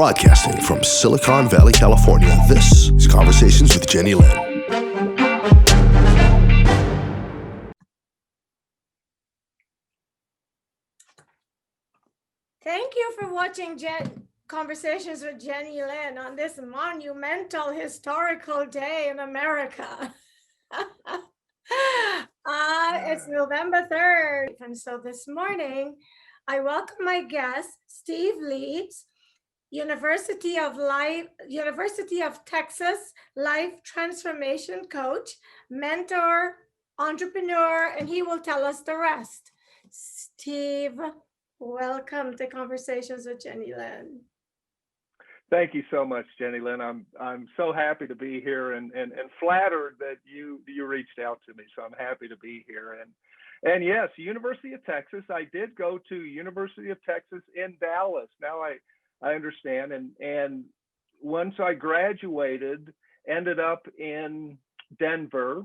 Broadcasting from Silicon Valley, California, this is Conversations with Jennylyn. Thank you for watching Conversations with Jennylyn on this monumental historical day in America. It's November 3rd. And so this morning, I welcome my guest, Steve Leeds, University of Texas Life Transformation Coach, mentor, entrepreneur, and he will tell us the rest. Steve, welcome to Conversations with Jennylyn. Thank you so much, Jennylyn. I'm so happy to be here and flattered that you reached out to me. So I'm happy to be here. And yes, University of Texas. I did go to University of Texas in Dallas. Now I understand. And once I graduated, ended up in Denver.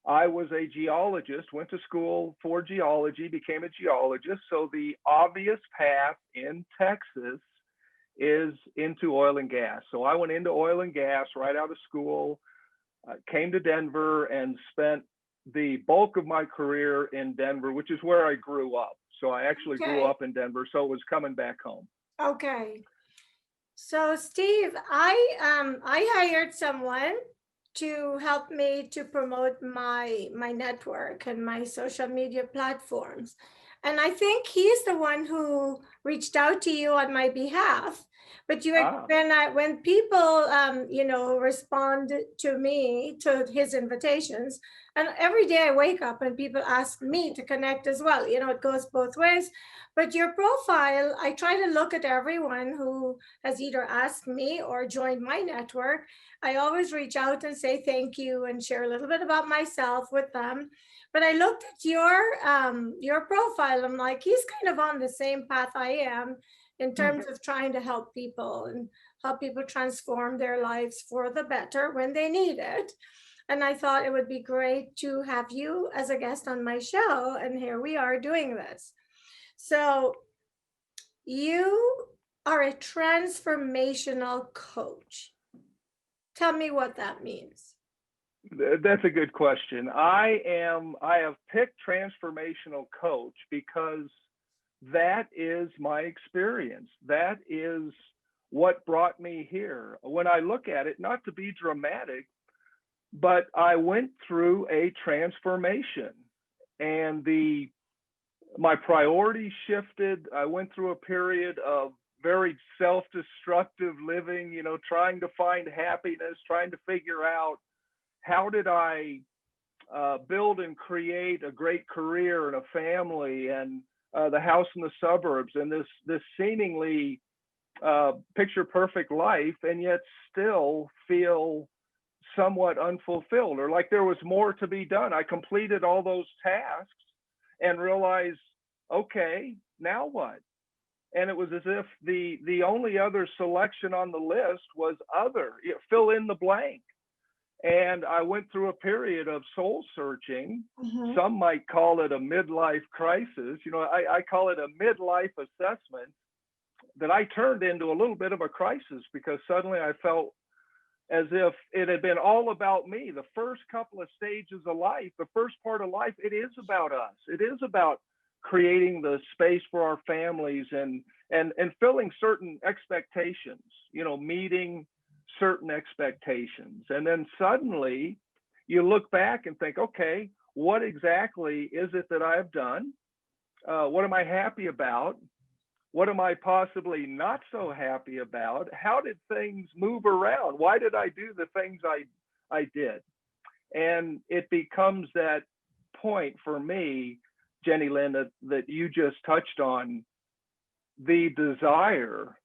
I was a geologist, went to school for geology, became a geologist. So the obvious path in Texas is into oil and gas. So I went into oil and gas right out of school, came to Denver and spent the bulk of my career in Denver, which is where I grew up. So I actually grew up in Denver, so it was coming back home. Okay. So Steve, I hired someone to help me to promote my network and my social media platforms. And I think he's the one who reached out to you on my behalf. But when people respond to me, to his invitations, and every day I wake up and people ask me to connect as well. It goes both ways. But your profile, I try to look at everyone who has either asked me or joined my network. I always reach out and say thank you and share a little bit about myself with them. But I looked at your profile. I'm like, he's kind of on the same path I am in terms of trying to help people and help people transform their lives for the better when they need it. And I thought it would be great to have you as a guest on my show. And here we are doing this. So you are a transformational coach. Tell me what that means. That's a good question. I have picked transformational coach because that is my experience. That is what brought me here. When I look at it, not to be dramatic, but I went through a transformation and my priorities shifted. I went through a period of very self-destructive living, trying to find happiness, trying to figure out how did I build and create a great career and a family and the house in the suburbs and this seemingly picture perfect life, and yet still feel somewhat unfulfilled or like there was more to be done. I completed all those tasks and realized, okay, now what? And it was as if the only other selection on the list was other, fill in the blank. And I went through a period of soul searching. Mm-hmm. Some might call it a midlife crisis. I call it a midlife assessment that I turned into a little bit of a crisis because suddenly I felt as if it had been all about me. The first couple of stages of life, the first part of life, it is about us. It is about creating the space for our families and filling certain expectations, meeting certain expectations. And then suddenly you look back and think, okay, what exactly is it that I've done? What am I happy about? What am I possibly not so happy about? How did things move around? Why did I do the things I did? And it becomes that point for me, Jennylyn, that you just touched on, the desire,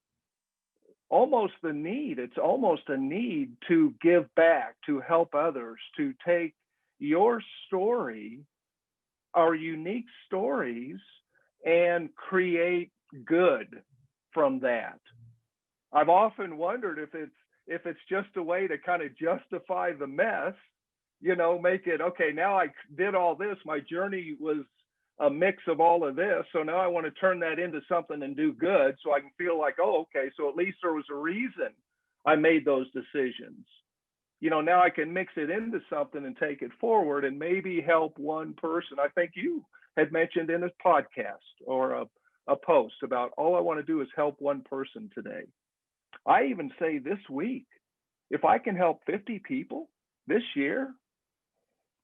almost the need. It's almost a need to give back, to help others, to take your story, our unique stories, and create good from that. I've often wondered if it's just a way to kind of justify the mess, make it, okay, now I did all this. My journey was a mix of all of this. So now I want to turn that into something and do good, so I can feel like, oh, okay, so at least there was a reason I made those decisions. Now I can mix it into something and take it forward and maybe help one person. I think you had mentioned in a podcast or a post about all I want to do is help one person today. I even say this week, if I can help 50 people this year,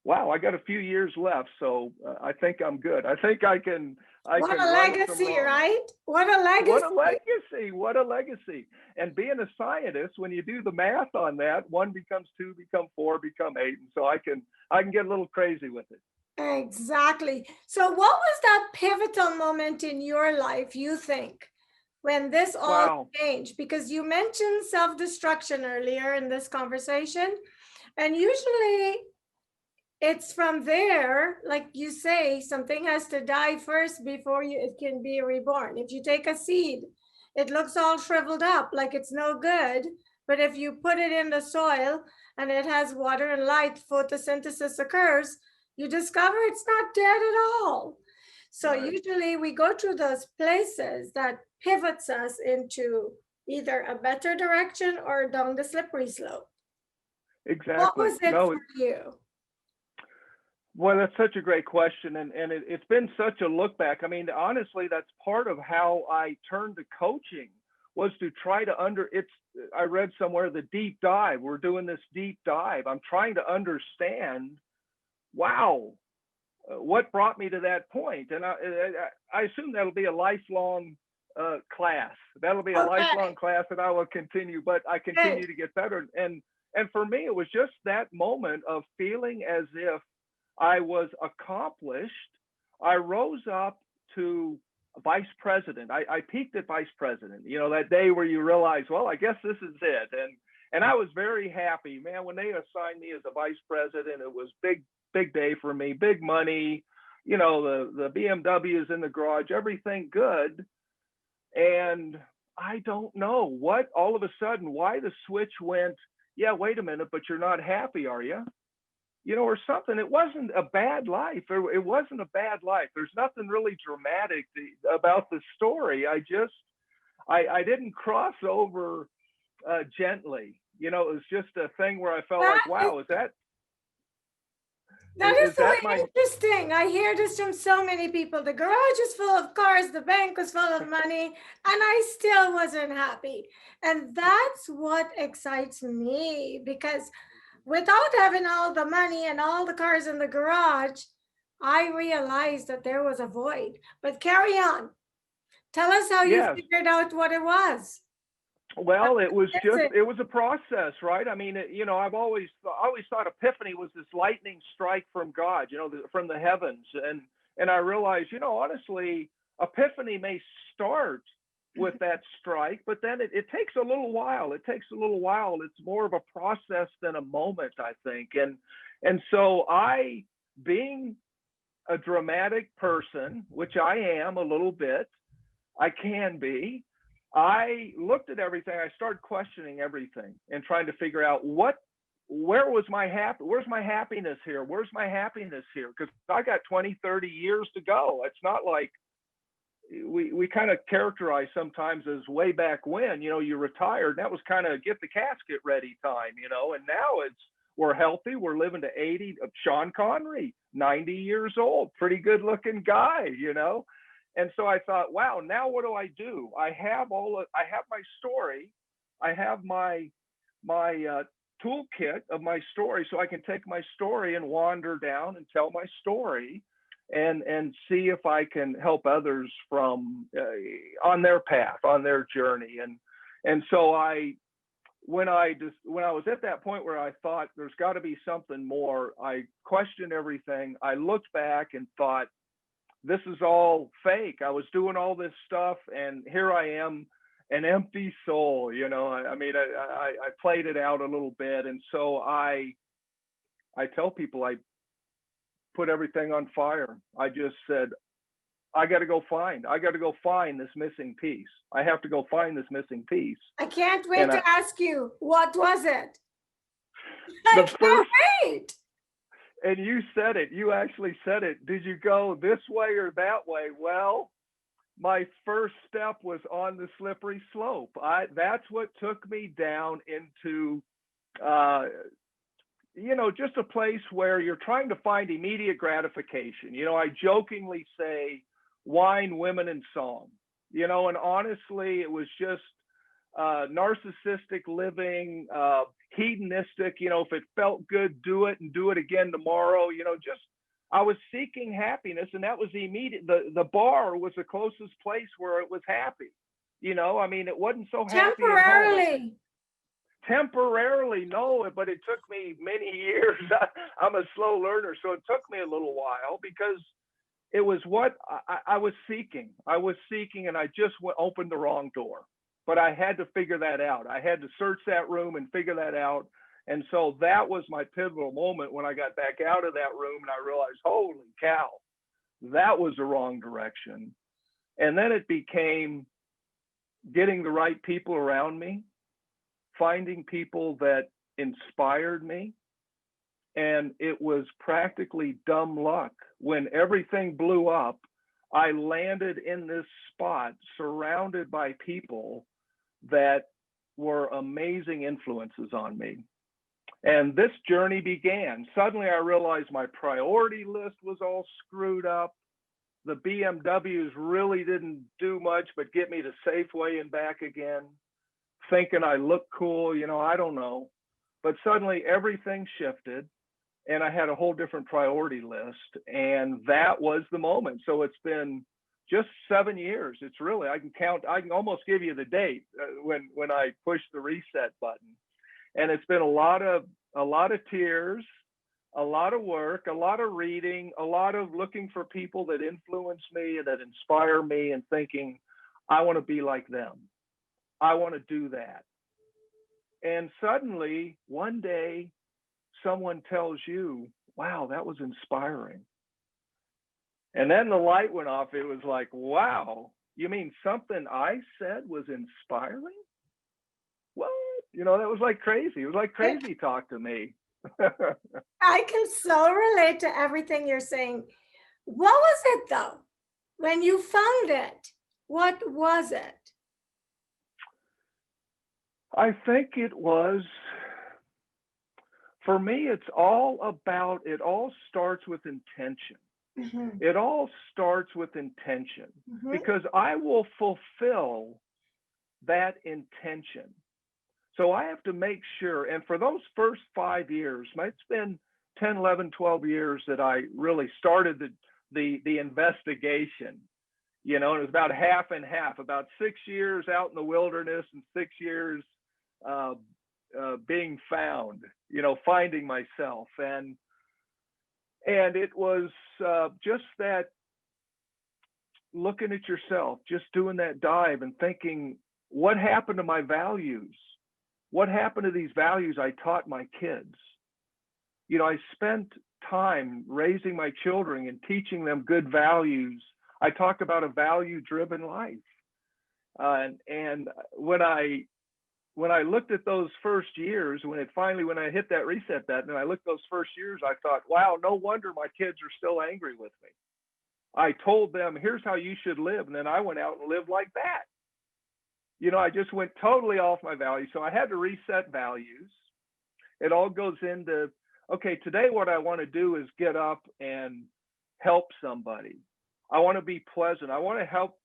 wow, I got a few years left, so I think I'm good. I think I can. What a legacy, right? What a legacy. What a legacy. What a legacy. And being a scientist, when you do the math on that, 1 becomes 2, become 4, become 8. And so I can get a little crazy with it. Exactly. So what was that pivotal moment in your life, you think, when this all changed? Because you mentioned self-destruction earlier in this conversation. And usually it's from there, like you say, something has to die first before it can be reborn. If you take a seed, it looks all shriveled up like it's no good. But if you put it in the soil and it has water and light, photosynthesis occurs, you discover it's not dead at all. So usually we go through those places that pivots us into either a better direction or down the slippery slope. Exactly. What was it for you? Well, that's such a great question. And it's been such a look back. I mean, honestly, that's part of how I turned to coaching, was to try to I read somewhere the deep dive. We're doing this deep dive. I'm trying to understand, wow, what brought me to that point? And I assume that'll be a lifelong class. That'll be a lifelong class that I will continue, but I continue to get better. And for me, it was just that moment of feeling as if I was accomplished. I rose up to vice president. I peaked at vice president, that day where you realize, well, I guess this is it. And I was very happy, man. When they assigned me as a vice president, it was big day for me, big money, the BMWs in the garage, everything good. And I don't know what, all of a sudden, why the switch went, yeah, wait a minute, but you're not happy, are you? Or something. It wasn't a bad life. It wasn't a bad life. There's nothing really dramatic about the story. I didn't cross over gently. It was just a thing where I felt like, wow, that is so interesting. I hear this from so many people. The garage is full of cars, the bank was full of money, and I still wasn't happy. And that's what excites me, because without having all the money and all the cars in the garage, I realized that there was a void. But carry on. Tell us how you figured out what it was. Well, it was a process, right? I mean, I've always thought epiphany was this lightning strike from God, from the heavens. And I realized, honestly, epiphany may start with that strike, but then it takes a little while. It's more of a process than a moment, I think. And so being a dramatic person, which I am a little bit, I can be, I looked at everything. I started questioning everything and trying to figure out where's my happiness here? Where's my happiness here? Because I got 20, 30 years to go. It's not like we kind of characterize sometimes as way back when, you retired. That was kind of get the casket ready time, and now we're healthy. We're living to 80. Sean Connery, 90 years old, pretty good looking guy, And so I thought, wow, now what do I do? I have my story. I have my toolkit of my story, so I can take my story and wander down and tell my story and see if I can help others from on their path, on their journey. And so when I was at that point where I thought there's got to be something more, I questioned everything. I looked back and thought, this is all fake. I was doing all this stuff, and here I am, an empty soul. I played it out a little bit, and so I tell people I put everything on fire. I just said, I got to go find this missing piece. I have to go find this missing piece. I can't wait to ask you, what was it? I can't wait. And you said it. You actually said it. Did you go this way or that way? Well, my first step was on the slippery slope. That's what took me down into, just a place where you're trying to find immediate gratification. I jokingly say wine, women, and song. And honestly, it was just narcissistic living, hedonistic. If it felt good, do it and do it again tomorrow. I was seeking happiness, and that was the immediate. The bar was the closest place where it was happy. It wasn't so happy Temporarily. Temporarily, no, but it took me many years. I'm a slow learner, so it took me a little while because it was what I was seeking. I was seeking, and I just opened the wrong door. But I had to figure that out. I had to search that room and figure that out. And so that was my pivotal moment when I got back out of that room and I realized, holy cow, that was the wrong direction. And then it became getting the right people around me, finding people that inspired me. And it was practically dumb luck. When everything blew up, I landed in this spot surrounded by people that were amazing influences on me. And this journey began. Suddenly I realized my priority list was all screwed up. The BMWs really didn't do much but get me to Safeway and back again, thinking I looked cool, I don't know. But suddenly everything shifted and I had a whole different priority list. And that was the moment. So it's been just 7 years. It's really, I can almost give you the date when I pushed the reset button. And it's been a lot of tears, a lot of work, a lot of reading, a lot of looking for people that influence me and that inspire me and thinking, I want to be like them. I want to do that. And suddenly one day someone tells you, wow, that was inspiring. And then the light went off. It was like, wow, you mean something I said was inspiring? What? That was like crazy. It was like crazy talk to me. I can so relate to everything you're saying. What was it though? When you found it, what was it? I think it was, for me, it all starts with intention. Mm-hmm. It all starts with intention Mm-hmm. because I will fulfill that intention. So I have to make sure, and for those first 5 years, it's been 10, 11, 12 years that I really started the investigation, and it was about half and half, about 6 years out in the wilderness and 6 years being found, finding myself. And it was just that looking at yourself, just doing that dive and thinking, what happened to my values? What happened to these values I taught my kids? I spent time raising my children and teaching them good values. I talk about a value-driven life. And when I looked at those first years, when I hit that reset button and I looked at those first years, I thought, wow, no wonder my kids are still angry with me. I told them, here's how you should live. And then I went out and lived like that. I just went totally off my values. So I had to reset values. It all goes into, okay, today what I want to do is get up and help somebody. I want to be pleasant. I want to help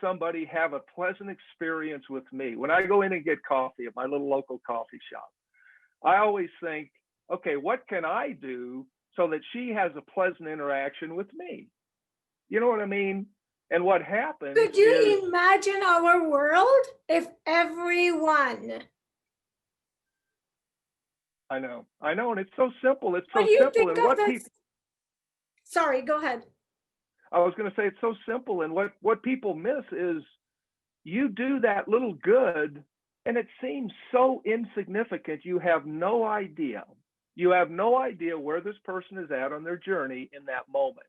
somebody have a pleasant experience with me. When I go in and get coffee at my little local coffee shop, I always think, okay, what can I do so that she has a pleasant interaction with me? You know what I mean? And what happens Could you imagine our world if everyone? I know, and it's so simple. It's so What do you simple. think And of this? Sorry, go ahead. I was going to say it's so simple, and what people miss is you do that little good, and it seems so insignificant. You have no idea. You have no idea where this person is at on their journey in that moment,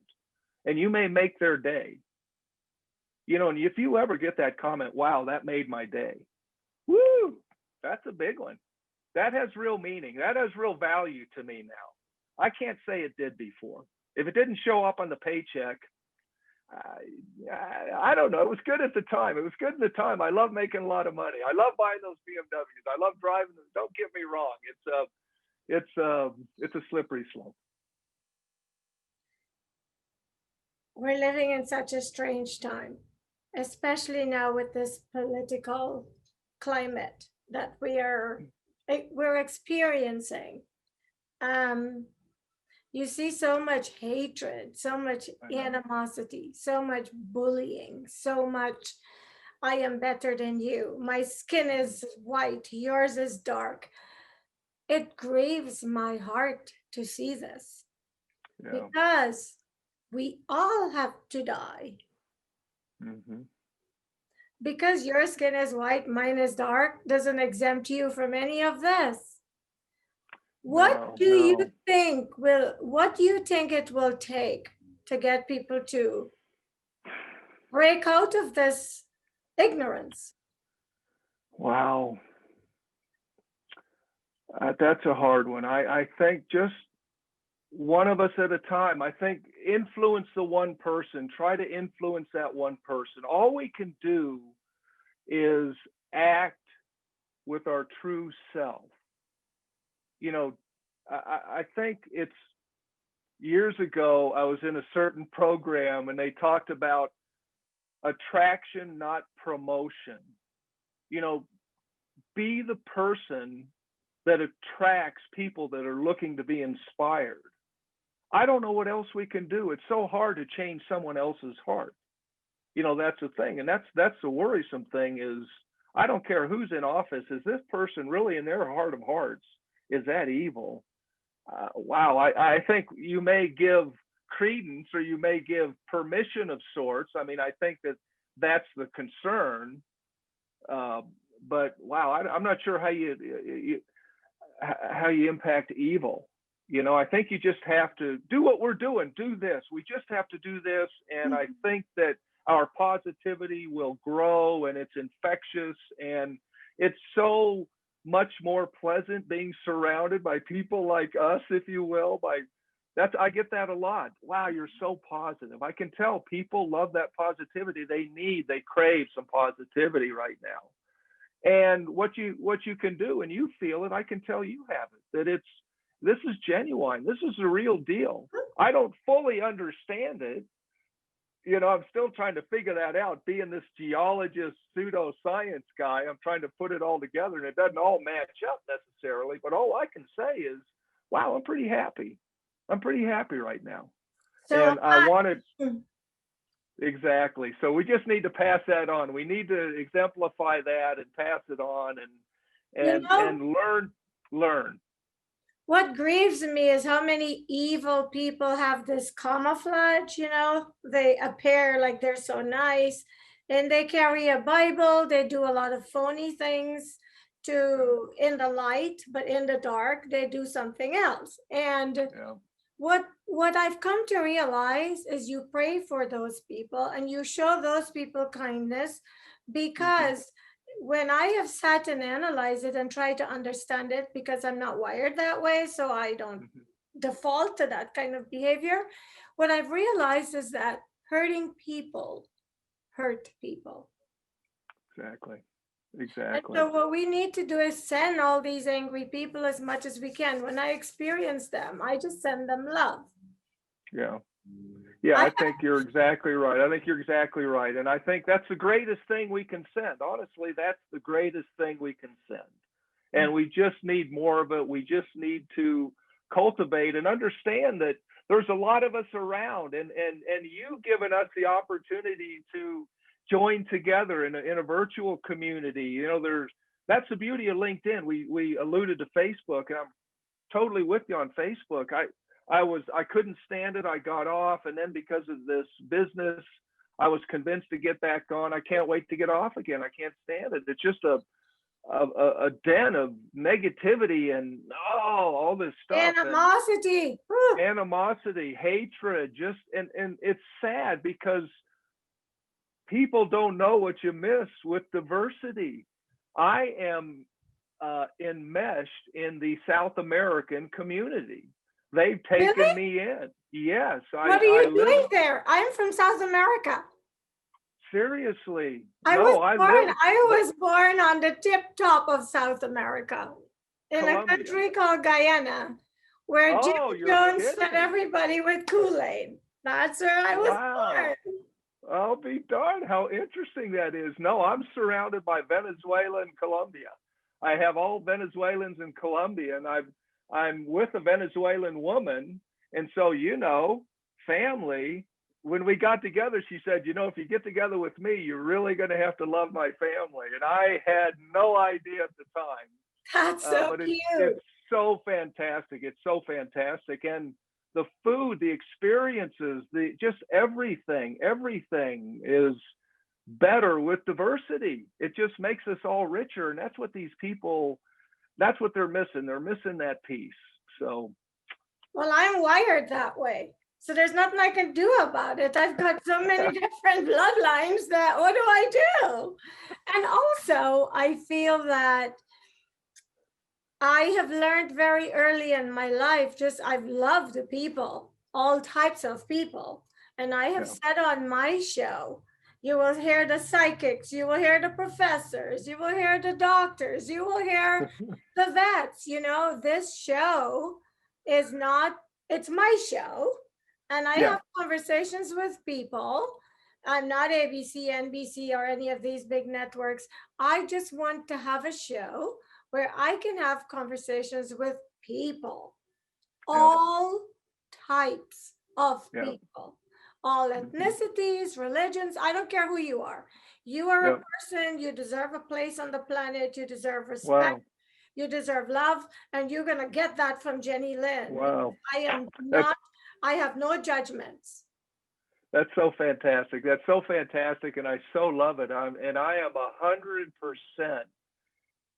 and you may make their day. And if you ever get that comment, wow, that made my day. Woo, that's a big one. That has real meaning. That has real value to me now. I can't say it did before. If it didn't show up on the paycheck, I don't know. It was good at the time. It was good at the time. I love making a lot of money. I love buying those BMWs. I love driving them. Don't get me wrong. It's a slippery slope. We're living in such a strange time, especially now with this political climate that we're experiencing. You see so much hatred, so much animosity, so much bullying, so much I am better than you. My skin is white, yours is dark. It grieves my heart to see this because we all have to die. Mm-hmm. Because your skin is white, mine is dark, doesn't exempt you from any of this. What do you think it will take to get people to break out of this ignorance? Wow. That's a hard one. I think just one of us at a time. I think influence the one person, try to influence that one person. All we can do is act with our true self. You know, I think it's years ago, I was in a certain program and they talked about attraction, not promotion. You know, be the person that attracts people that are looking to be inspired. I don't know what else we can do. It's so hard to change someone else's heart. You know, that's the thing. And that's the worrisome thing is, I don't care who's in office. Is this person really in their heart of hearts? Is that evil? Wow. I think you may give credence or you may give permission of sorts. I mean, I think that's the concern. But wow, I'm not sure how you impact evil. You know, I think you just have to do what we're doing. Do this. We just have to do this. And I think that our positivity will grow and it's infectious and it's so much more pleasant being surrounded by people like us, if you will. I get that a lot. Wow, you're so positive. I can tell people love that positivity. They crave some positivity right now. And what you can do, and you feel it, I can tell you have it, that this is genuine. This is the real deal. I don't fully understand it. You know, I'm still trying to figure that out. Being this geologist, pseudoscience guy, I'm trying to put it all together, and it doesn't all match up necessarily. But all I can say is, wow, I'm pretty happy. I'm pretty happy right now. So and I wanted exactly. So we just need to pass that on. We need to exemplify that and pass it on, and learn. What grieves me is how many evil people have this camouflage, you know, they appear like they're so nice and they carry a Bible, they do a lot of phony things in the light, but in the dark, they do something else. And what I've come to realize is you pray for those people and you show those people kindness because when I have sat and analyzed it and tried to understand it, because I'm not wired that way, so I don't default to that kind of behavior, what I've realized is that hurting people hurt people. Exactly. And so what we need to do is send all these angry people as much as we can. When I experience them, I just send them love. Yeah, I think you're exactly right. And I think that's the greatest thing we can send. Honestly, that's the greatest thing we can send. And we just need more of it. We just need to cultivate and understand that there's a lot of us around, and you've given us the opportunity to join together in a virtual community. You know, that's the beauty of LinkedIn. We alluded to Facebook, and I'm totally with you on Facebook. I couldn't stand it. I got off, and then because of this business, I was convinced to get back on. I can't wait to get off again. I can't stand it. It's just a den of negativity and all this stuff. Animosity, hatred, and it's sad because people don't know what you miss with diversity. I am enmeshed in the South American community. they've taken Really? me in. Yes, What are I you live, doing there? I'm from South America. seriously. I was No, I born, live I was born on the tip top of South America in a Colombia. country called Guyana, where Jim Oh, you're Jones fed kidding. everybody with Kool-Aid. That's where I was Wow. born. I'll be darned how interesting that is. No, I'm surrounded by Venezuela and Colombia. I have all Venezuelans in Colombia, and I'm with a Venezuelan woman, and so family. When we got together, she said, if you get together with me, you're really going to have to love my family. And I had no idea at the time, That's so but cute. it's so fantastic. It's so fantastic, and the food, the experiences, the just everything is better with diversity. It just makes us all richer, and that's what these people, that's what they're missing. They're missing that piece. So, Well, I'm wired that way. So there's nothing I can do about it. I've got so many different bloodlines that what do I do? And also, I feel that I have learned very early in my life, I've loved the people, all types of people. And I have said on my show, you will hear the psychics, you will hear the professors, you will hear the doctors, you will hear the vets. This show is not, it's my show. And I have conversations with people. I'm not ABC, NBC, or any of these big networks. I just want to have a show where I can have conversations with people, all types of people, all ethnicities, religions. I don't care who you are. You are a person, you deserve a place on the planet, you deserve respect, wow, you deserve love, and you're going to get that from Jennylyn. wow. I am That's not, I have no judgments. that's so fantastic. That's so fantastic, and I so love it. And I am 100%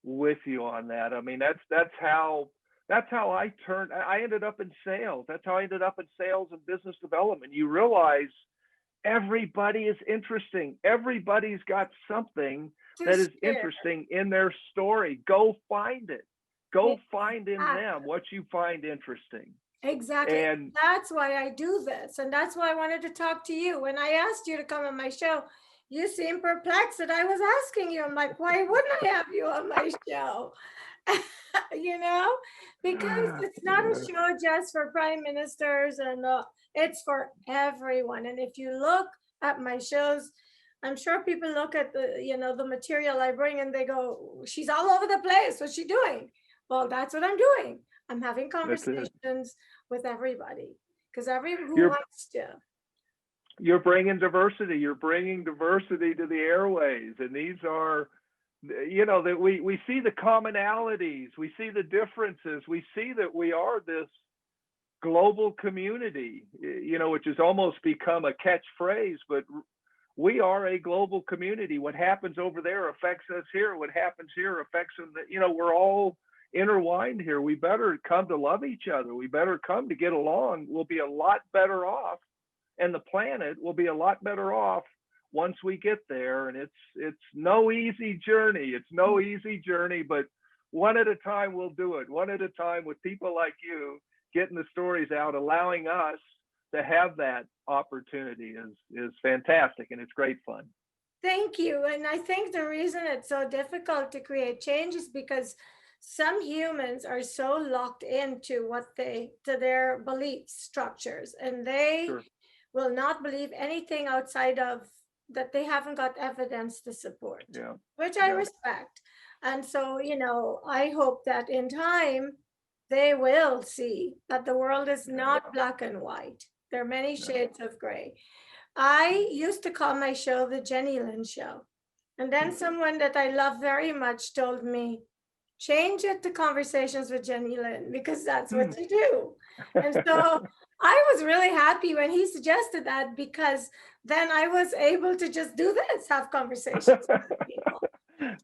with you on that. I mean, that's how I ended up in sales. That's how I ended up in sales and business development. You realize everybody is interesting. Everybody's got something that is interesting in their story. Go find it. Go find in them what you find interesting. Exactly. And that's why I do this. And that's why I wanted to talk to you. When I asked you to come on my show, you seemed perplexed that I was asking you. I'm like, why wouldn't I have you on my show? Because it's not a show just for prime ministers, and it's for everyone. And if you look at my shows, I'm sure people look at the material I bring and they go, she's all over the place. What's she doing? Well, that's what I'm doing. I'm having conversations with everybody because who wants to. You're bringing diversity. You're bringing diversity to the airways, and these are, that we see the commonalities, we see the differences, we see that we are this global community, which has almost become a catchphrase, but we are a global community. What happens over there affects us here. What happens here affects them. We're all intertwined here. We better come to love each other. We better come to get along. We'll be a lot better off, and the planet will be a lot better off once we get there. And it's no easy journey. It's no easy journey, but one at a time we'll do it. One at a time with people like you getting the stories out, allowing us to have that opportunity is fantastic, and it's great fun. Thank you. And I think the reason it's so difficult to create change is because some humans are so locked into to their belief structures, and they will not believe anything outside of that. They haven't got evidence to support, which I respect. And so, I hope that in time they will see that the world is not black and white. There are many shades of gray. I used to call my show the Jennylyn Show. And then someone that I love very much told me, change it to Conversations with Jennylyn, because that's what you do. And so I was really happy when he suggested that, because then I was able to just do this, have conversations with people.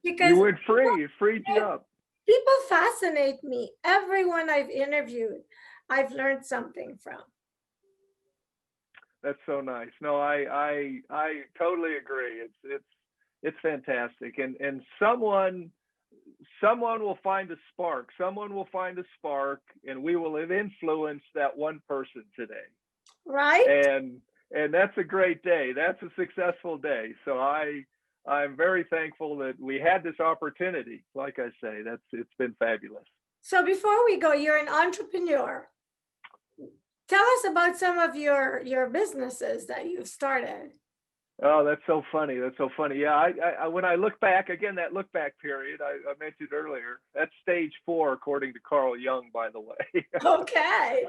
Because you went free, it freed you up. People fascinate me. Everyone I've interviewed, I've learned something from. That's so nice. No, I totally agree. It's fantastic. And someone will find a spark. Someone will find a spark, and we will have influenced that one person today. Right? And that's a great day. That's a successful day. So I'm very thankful that we had this opportunity. Like I say, it's been fabulous. So before we go, you're an entrepreneur. Tell us about some of your businesses that you've started. Oh, that's so funny. That's so funny. Yeah, I when I look back, again, that look back period I mentioned earlier, that's stage 4, according to Carl Jung, by the way. Okay.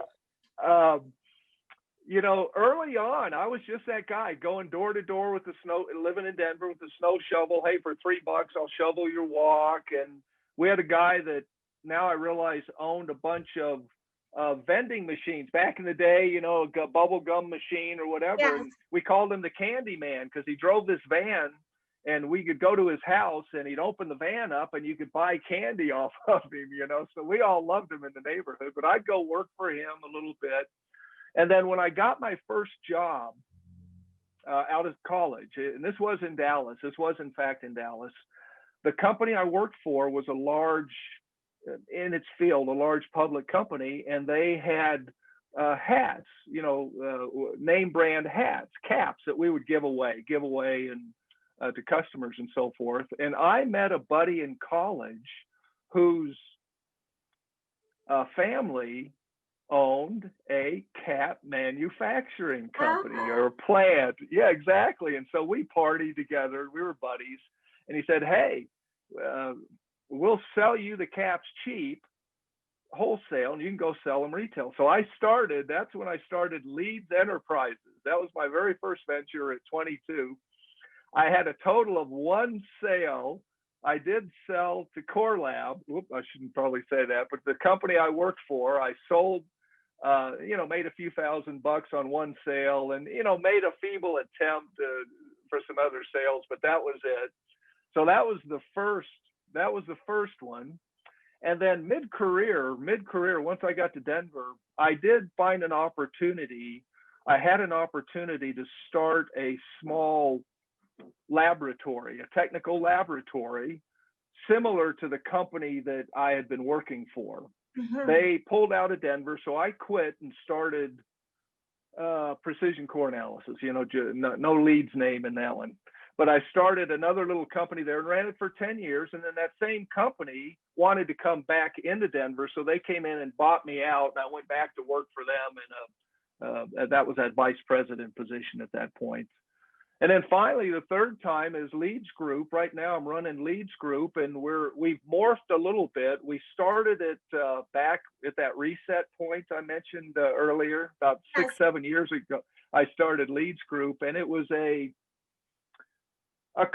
You know, early on, I was just that guy going door to door with the snow, living in Denver with the snow shovel. Hey, for $3, I'll shovel your walk. And we had a guy that now I realize owned a bunch of vending machines back in the day, you know, a bubble gum machine or whatever. Yes. And we called him the Candy Man because he drove this van, and we could go to his house and he'd open the van up and you could buy candy off of him, you know. So we all loved him in the neighborhood, but I'd go work for him a little bit. And then when I got my first job out of college, and this was in Dallas, this was in fact in Dallas, the company I worked for was a large, in its field, a large public company, and they had hats, you know, name brand hats, caps that we would give away and to customers and so forth. And I met a buddy in college whose family owned a cap manufacturing company or plant. Yeah, exactly. And so we partied together. We were buddies. And he said, hey, we'll sell you the caps cheap, wholesale, and you can go sell them retail. So that's when I started Leeds Enterprises. That was my very first venture at 22. I had a total of 1 sale. I did sell to Core Lab. Whoop, I shouldn't probably say that, but the company I worked for, I sold, you know, made a few $1,000s on 1 sale, and, you know, made a feeble attempt for some other sales, but that was it. So that was the first one. And then mid-career, once I got to Denver, I did find an opportunity. I had an opportunity to start a small laboratory, a technical laboratory, similar to the company that I had been working for. Mm-hmm. They pulled out of Denver, so I quit and started precision core analysis. You know, no Leeds name in that one. But I started another little company there and ran it for 10 years. And then that same company wanted to come back into Denver. So they came in and bought me out. And I went back to work for them. And that was that vice president position at that point. And then finally, the third time is Leeds Group. Right now I'm running Leeds Group, and we've morphed a little bit. We started it back at that reset point I mentioned earlier, about 6-7 years ago. I started Leeds Group, and it was a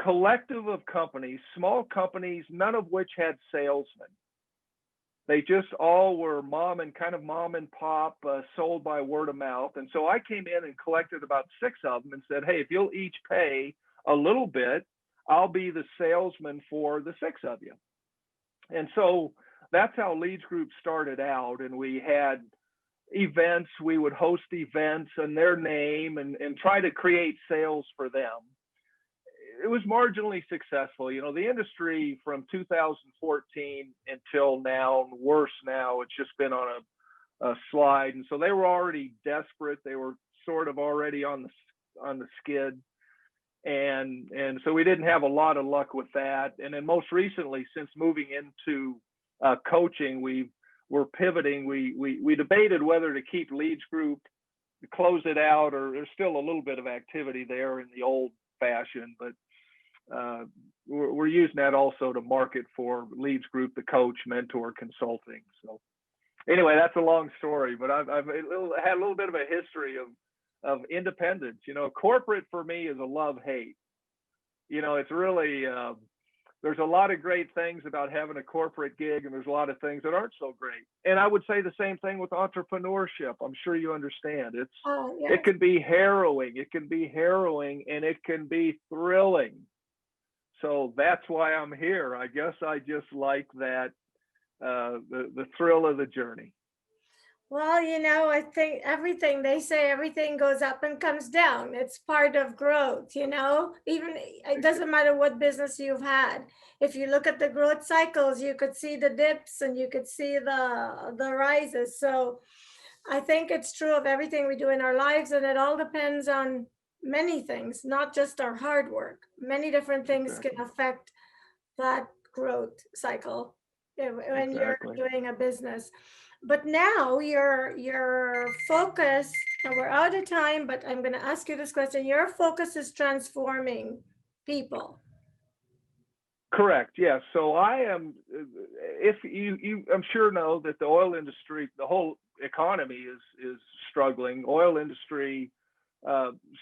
collective of companies, small companies, none of which had salesmen. They just all were mom and pop, sold by word of mouth. And so I came in and collected about 6 of them and said, hey, if you'll each pay a little bit, I'll be the salesman for the 6 of you. And so that's how Leeds Group started out. And we had events, we would host events in their name and try to create sales for them. It was marginally successful. You know, the industry from 2014 until now, and worse now, it's just been on a slide. And so they were already desperate. They were sort of already on the skid. And so we didn't have a lot of luck with that. And then most recently, since moving into coaching, we're pivoting. We debated whether to keep Leeds Group, to close it out, or there's still a little bit of activity there in the old fashion, but we're using that also to market for Leeds Group, the coach, mentor, consulting. So anyway, that's a long story, but I've had a little bit of a history of independence. You know, corporate for me is a love-hate. You know, it's really, there's a lot of great things about having a corporate gig, and there's a lot of things that aren't so great. And I would say the same thing with entrepreneurship. I'm sure you understand. Yes. It can be harrowing. It can be harrowing, and it can be thrilling. So that's why I'm here. I guess I just like that, the thrill of the journey. Well, I think they say everything goes up and comes down. It's part of growth, even it doesn't matter what business you've had. If you look at the growth cycles, you could see the dips and you could see the rises. So I think it's true of everything we do in our lives, and it all depends on many things, not just our hard work. Many different things can Exactly. affect that growth cycle when you're Exactly. doing a business. But now your focus, and we're out of time, but I'm going to ask you this question. Your focus is transforming people. Correct. Yes. So I am. If I'm sure know that the oil industry, the whole economy is struggling. Oil industry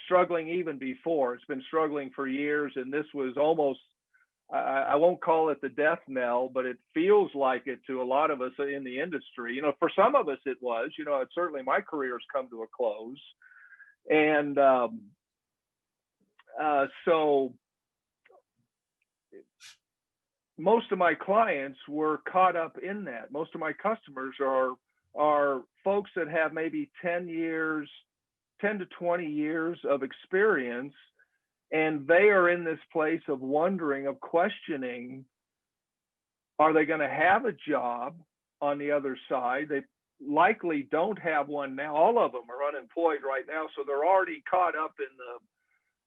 struggling even before. It's been struggling for years, and this was almost. I won't call it the death knell, but it feels like it to a lot of us in the industry. For some of us it was. Certainly my career has come to a close, and so most of my clients were caught up in that. Most of my customers are folks that have maybe 10 to 20 years of experience, and they are in this place of wondering, of questioning, are they going to have a job on the other side? They likely don't have one now. All of them are unemployed right now, so they're already caught up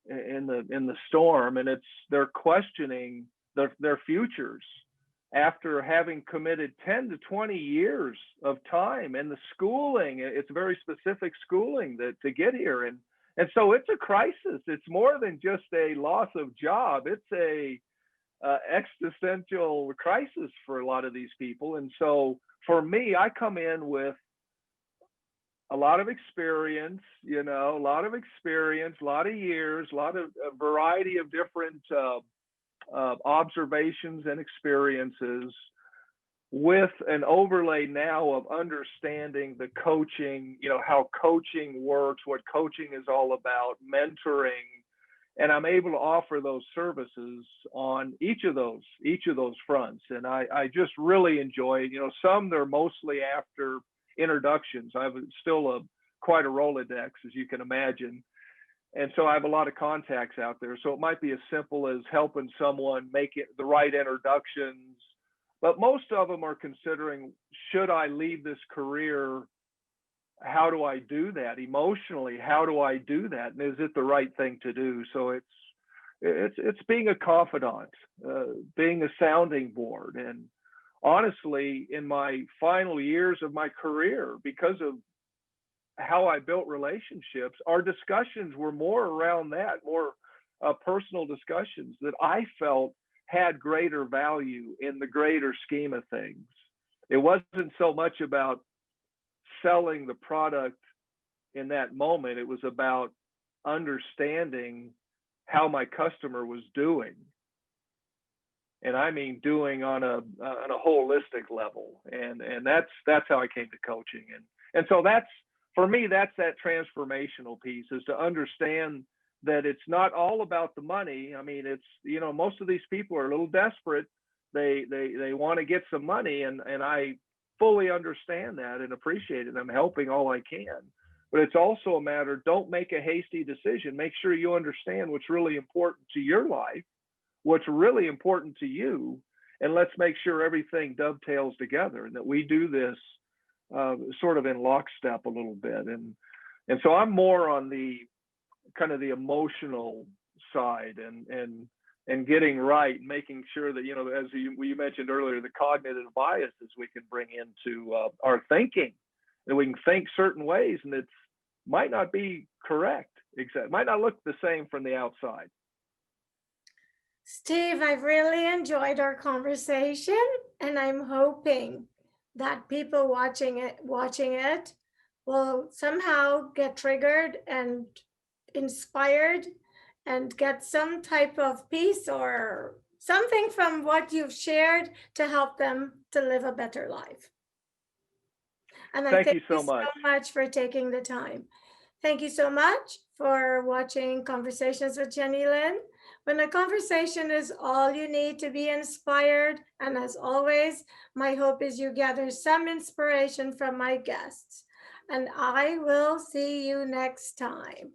in the storm, and they're questioning their futures after having committed 10 to 20 years of time and the schooling. It's very specific schooling to get here, and so it's a crisis. It's more than just a loss of job. It's a existential crisis for a lot of these people. And so for me, I come in with a lot of experience, a lot of experience, a lot of years, a lot of a variety of different observations and experiences, with an overlay now of understanding the coaching, how coaching works, what coaching is all about, mentoring, and I'm able to offer those services on each of those fronts. And I just really enjoy it. Some they're mostly after introductions. I have still quite a Rolodex, as you can imagine. And so I have a lot of contacts out there. So it might be as simple as helping someone make it the right introductions. But most of them are considering, should I leave this career? How do I do that emotionally? How do I do that? And is it the right thing to do? So it's being a confidant, being a sounding board. And honestly, in my final years of my career, because of how I built relationships, our discussions were more around that, more personal discussions that I felt had greater value in the greater scheme of things. It wasn't so much about selling the product in that moment. It was about understanding how my customer was doing. And I mean doing on a holistic level. And that's how I came to coaching. And so that's, for me, that's that transformational piece, is to understand that it's not all about the money. I mean, it's, most of these people are a little desperate. They want to get some money, and I fully understand that and appreciate it. I'm helping all I can. But it's also a matter, don't make a hasty decision. Make sure you understand what's really important to your life, what's really important to you, and let's make sure everything dovetails together and that we do this sort of in lockstep a little bit. And so I'm more on the kind of the emotional side and getting right, making sure that, as you mentioned earlier, the cognitive biases we can bring into our thinking, that we can think certain ways, and it might not be correct, might not look the same from the outside. Steve, I've really enjoyed our conversation, and I'm hoping that people watching it will somehow get triggered and inspired and get some type of peace or something from what you've shared to help them to live a better life. And I thank you so much for taking the time. Thank you so much for watching Conversations with Jennylyn. When a conversation is all you need to be inspired, and as always, my hope is you gather some inspiration from my guests. and I will see you next time.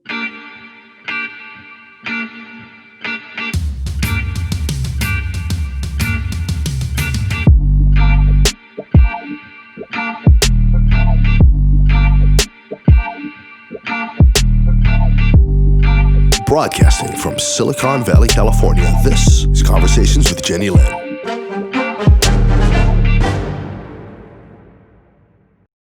Broadcasting from Silicon Valley, California, this is Conversations with Jennylyn.